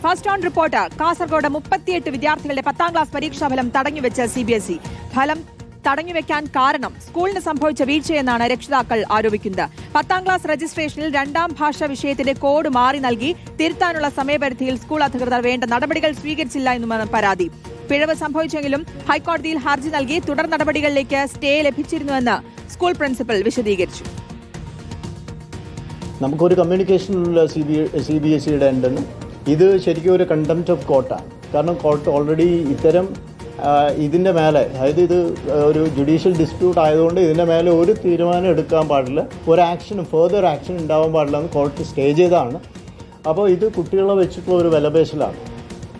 First on report. Kasaragod 38 വിദ്യാർത്ഥികളുടെ 10ാം class പരീക്ഷാഫലം തടഞ്ഞുവെച്ച് CBSE. ഫലം തടഞ്ഞുവെക്കാൻ കാരണം സ്കൂളിന് സംഭവിച്ച വീഴ്ചയെന്നാണ് രക്ഷിതാക്കൾ ആരോപിക്കുന്നത്. 10ാം ക്ലാസ് രജിസ്ട്രേഷനിൽ 2ാം ഭാഷാ വിഷയത്തിന്റെ കോഡ് മാറി നൽകി തിരുത്താനുള്ള സമയപരിധിയിൽ സ്കൂൾ അധികൃതർ വേണ്ട നടപടികൾ സ്വീകരിച്ചില്ല എന്നുമാണ് പരാതി. പിഴവ് സംഭവിച്ചെങ്കിലും ഹൈക്കോടതിയിൽ ഹർജി നൽകി തുടർ നടപടികളിലേക്ക് സ്റ്റേ ലഭിച്ചിരുന്നുവെന്ന് സ്കൂൾ പ്രിൻസിപ്പൽ വിശദീകരിച്ചു. നമുക്കൊരു കമ്മ്യൂണിക്കേഷനുള്ള CBSEയുടെ ഉണ്ടെന്ന്. ഇത് ശരിക്കും ഒരു കണ്ടംപ്റ്റ് ഓഫ് കോർട്ടാണ്. കാരണം കോർട്ട് ഓൾറെഡി ഇത്തരം ഇതിൻ്റെ മേലെ, അതായത് ഇത് ഒരു ജുഡീഷ്യൽ ഡിസ്പ്യൂട്ട് ആയതുകൊണ്ട് ഇതിൻ്റെ മേലെ ഒരു തീരുമാനം എടുക്കാൻ പാടില്ല, ഒരു ആക്ഷനും ഫെർദർ ആക്ഷൻ ഉണ്ടാവാൻ പാടില്ല എന്ന് കോർട്ട് സ്റ്റേ ചെയ്തതാണ്. അപ്പോൾ ഇത് കുട്ടികളെ വെച്ചിട്ടുള്ള ഒരു വിലപേശലാണ്.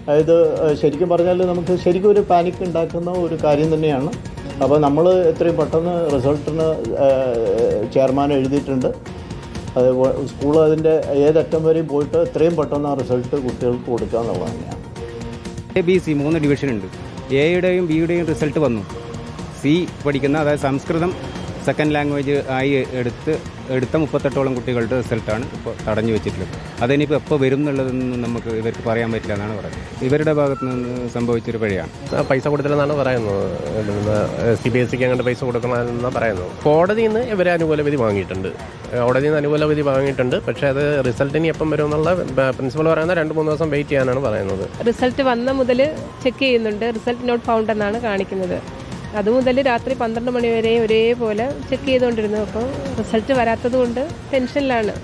അതായത് ശരിക്കും പറഞ്ഞാൽ നമുക്ക് ശരിക്കും ഒരു പാനിക് ഉണ്ടാക്കുന്ന ഒരു കാര്യം തന്നെയാണ്. അപ്പോൾ നമ്മൾ എത്രയും പെട്ടെന്ന് റിസൾട്ടിന് ചെയർമാൻ എഴുതിയിട്ടുണ്ട്. അത് സ്കൂൾ അതിൻ്റെ ഏതറ്റം വരെയും പോയിട്ട് എത്രയും പെട്ടെന്ന് ആ റിസൾട്ട് കുട്ടികൾക്ക് കൊടുക്കുക എന്നുള്ളത് തന്നെയാണ്. ABC 3 ഡിവിഷൻ ഉണ്ട്. എയുടെയും ബിയുടെയും റിസൾട്ട് വന്നു. സി പഠിക്കുന്ന, അതായത് സംസ്കൃതം സെക്കൻഡ് ലാംഗ്വേജ് ആയി എടുത്ത 38ഓളം കുട്ടികളുടെ റിസൾട്ടാണ് ഇപ്പോൾ തടഞ്ഞു വെച്ചിട്ടുള്ളത്. അതിനിപ്പോൾ എപ്പോൾ വരും എന്നുള്ളതൊന്നും നമുക്ക് ഇവർക്ക് പറയാൻ പറ്റില്ല എന്നാണ് പറയുന്നത്. ഇവരുടെ ഭാഗത്ത് നിന്ന് സംഭവിച്ചൊരു പിഴയാണ്. പൈസ കൊടുത്തില്ലെന്നാണ് പറയുന്നത്. CBSEക്ക് അങ്ങോട്ട് പൈസ കൊടുക്കണമെന്നാണ് പറയുന്നത്. കോടതിയിൽ നിന്ന് ഇവരെ അനുകൂല വിധി വാങ്ങിയിട്ടുണ്ട്. കോടതിയിൽ നിന്ന് അനുകൂല വിധി വാങ്ങിയിട്ടുണ്ട്. പക്ഷേ അത് റിസൾട്ടിന് എപ്പം വരും എന്നുള്ള പ്രിൻസിപ്പൽ പറയുന്നത് 2-3 ദിവസം വെയിറ്റ് ചെയ്യാനാണ് പറയുന്നത്. റിസൾട്ട് വന്ന മുതൽ ചെക്ക് ചെയ്യുന്നുണ്ട്. റിസൾട്ട് നോട്ട് ഫൗണ്ട് എന്നാണ് കാണിക്കുന്നത്. അതുമുതൽ രാത്രി 12 മണി വരെയും ഒരേപോലെ ചെക്ക് ചെയ്തുകൊണ്ടിരുന്നു. അപ്പോൾ റിസൾട്ട് വരാത്തത് കൊണ്ട് ടെൻഷനിലാണ്,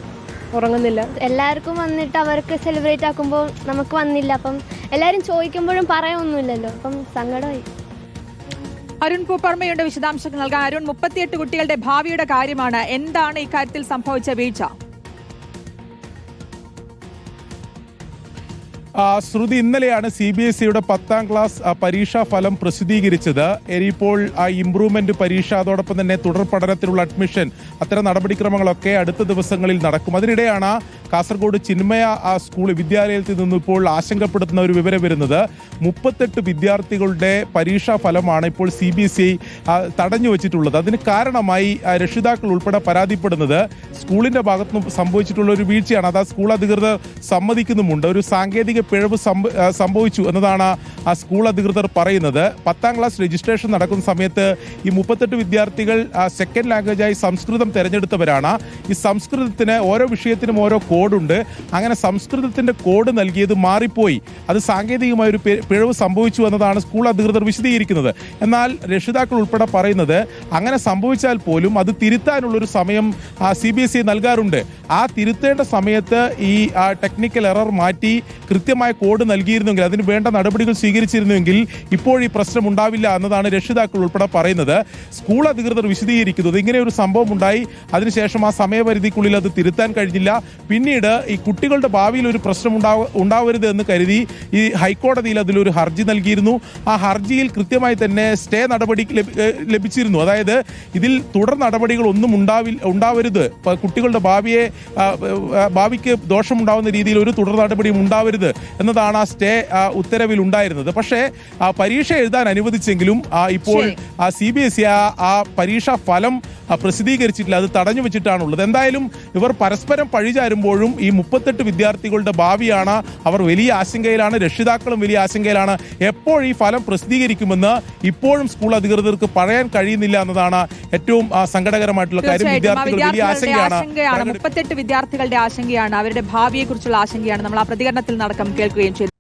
ഉറങ്ങുന്നില്ല. എല്ലാവർക്കും വന്നിട്ട് അവർക്ക് സെലിബ്രേറ്റ് ആക്കുമ്പോൾ നമുക്ക് വന്നില്ല. അപ്പം എല്ലാവരും ചോദിക്കുമ്പോഴും പറയാനൊന്നുമില്ലല്ലോ. അപ്പം സങ്കടമായി. അരുൺ പൂപ്പർമയുടെ വിശദാംശങ്ങൾ നൽകാൻ. അരുൺ, 38 കുട്ടികളുടെ ഭാവിയുടെ കാര്യമാണ്. എന്താണ് ഇക്കാര്യത്തിൽ സംഭവിച്ച വീഴ്ച? ശ്രുതി, ഇന്നലെയാണ് CBSEയുടെ 10ാം ക്ലാസ് പരീക്ഷാ ഫലം പ്രസിദ്ധീകരിച്ചത്. ഇപ്പോൾ ഇംപ്രൂവ്മെന്റ് പരീക്ഷ, അതോടൊപ്പം തന്നെ തുടർ പഠനത്തിലുള്ള അഡ്മിഷൻ, അത്തരം നടപടിക്രമങ്ങളൊക്കെ അടുത്ത ദിവസങ്ങളിൽ നടക്കും. അതിനിടെയാണ് കാസർഗോഡ് ചിന്മയ സ്കൂൾ വിദ്യാലയത്തിൽ നിന്നും ഇപ്പോൾ ആശങ്കപ്പെടുത്തുന്ന ഒരു വിവരം വരുന്നത്. 38 വിദ്യാർത്ഥികളുടെ പരീക്ഷാ ഫലമാണ് ഇപ്പോൾ CBSE തടഞ്ഞു വെച്ചിട്ടുള്ളത്. അതിന് കാരണമായി രക്ഷിതാക്കൾ ഉൾപ്പെടെ പരാതിപ്പെടുന്നത് സ്കൂളിന്റെ ഭാഗത്തുനിന്ന് സംഭവിച്ചിട്ടുള്ള ഒരു വീഴ്ചയാണ്. അത് സ്കൂൾ അധികൃതർ സമ്മതിക്കുന്നുമുണ്ട്. ഒരു സാങ്കേതിക പിഴവ് സംഭവിച്ചു എന്നതാണ് ആ സ്കൂൾ അധികൃതർ പറയുന്നത്. 10ാം ക്ലാസ് രജിസ്ട്രേഷൻ നടക്കുന്ന സമയത്ത് ഈ 38 വിദ്യാർത്ഥികൾ സെക്കൻഡ് ലാംഗ്വേജായി സംസ്കൃതം തിരഞ്ഞെടുത്തവരാണ്. ഈ സംസ്കൃതത്തിന് ഓരോ വിഷയത്തിനും ഓരോ കോഡുണ്ട്. അങ്ങനെ സംസ്കൃതത്തിന്റെ കോഡ് നൽകിയത് മാറിപ്പോയി. അത് സാങ്കേതികമായ ഒരു പിഴവ് സംഭവിച്ചു എന്നതാണ് സ്കൂൾ അധികൃതർ വിശദീകരിക്കുന്നത്. എന്നാൽ രക്ഷിതാക്കൾ ഉൾപ്പെടെ പറയുന്നത് അങ്ങനെ സംഭവിച്ചാൽ പോലും അത് തിരുത്താനുള്ളൊരു സമയം CBSE നൽകാറുണ്ട്. ആ തിരുത്തേണ്ട സമയത്ത് ഈ ടെക്നിക്കൽ എറർ മാറ്റി കൃത്യമായ കോഡ് നൽകിയിരുന്നെങ്കിൽ, അതിന് വേണ്ട നടപടികൾ സ്വീകരിച്ചിരുന്നുവെങ്കിൽ ഇപ്പോൾ ഈ പ്രശ്നം ഉണ്ടാവില്ല എന്നതാണ് രക്ഷിതാക്കൾ ഉൾപ്പെടെ പറയുന്നത്. സ്കൂൾ അധികൃതർ വിശദീകരിക്കുന്നത് ഇങ്ങനെ ഒരു സംഭവം ഉണ്ടായി, അതിനുശേഷം ആ സമയപരിധിക്കുള്ളിൽ അത് തിരുത്താൻ കഴിഞ്ഞില്ല. പിന്നീട് ഈ കുട്ടികളുടെ ഭാവിയിൽ ഒരു പ്രശ്നം ഉണ്ടാവരുത് എന്ന് കരുതി ഈ ഹൈക്കോടതിയിൽ അതിലൊരു ഹർജി നൽകിയിരുന്നു. ആ ഹർജിയിൽ കൃത്യമായി തന്നെ സ്റ്റേ നടപടി ലഭിച്ചിരുന്നു. അതായത് ഇതിൽ തുടർ നടപടികൾ ഒന്നും ഉണ്ടാവരുത്, കുട്ടികളുടെ ഭാവിക്ക് ദോഷമുണ്ടാവുന്ന രീതിയിൽ ഒരു തുടർ നടപടിയും ഉണ്ടാവരുത് എന്നതാണ് ആ സ്റ്റേ ഉത്തരവിൽ ഉണ്ടായിരുന്നത്. പക്ഷേ പരീക്ഷ എഴുതാൻ അനുവദിച്ചെങ്കിലും ഇപ്പോൾ CBSE ആ പരീക്ഷാ ഫലം പ്രസിദ്ധീകരിച്ചിട്ടില്ല. അത് തടഞ്ഞു വെച്ചിട്ടാണുള്ളത്. എന്തായാലും ഇവർ പരസ്പരം പഴിചാരുമ്പോഴും ഈ 38 വിദ്യാർത്ഥികളുടെ ഭാവിയാണ് അവർ വലിയ ആശങ്കയിലാണ്. രക്ഷിതാക്കളും വലിയ ആശങ്കയിലാണ്. എപ്പോൾ ഈ ഫലം പ്രസിദ്ധീകരിക്കുമെന്ന് ഇപ്പോഴും സ്കൂൾ അധികൃതർക്ക് പറയാൻ കഴിയുന്നില്ല എന്നതാണ് ഏറ്റവും സങ്കടകരമായിട്ടുള്ള കാര്യം. വിദ്യാർത്ഥികൾ വലിയ ആശങ്കയാണ്. 38 വിദ്യാർത്ഥികളുടെ ആശങ്കയാണ്, അവരുടെ ഭാവിയെക്കുറിച്ചുള്ള ആശങ്കയാണ് നമ്മൾ ആ പ്രതികരണത്തിൽ നടക്കം കേൾക്കുകയും ചെയ്തു.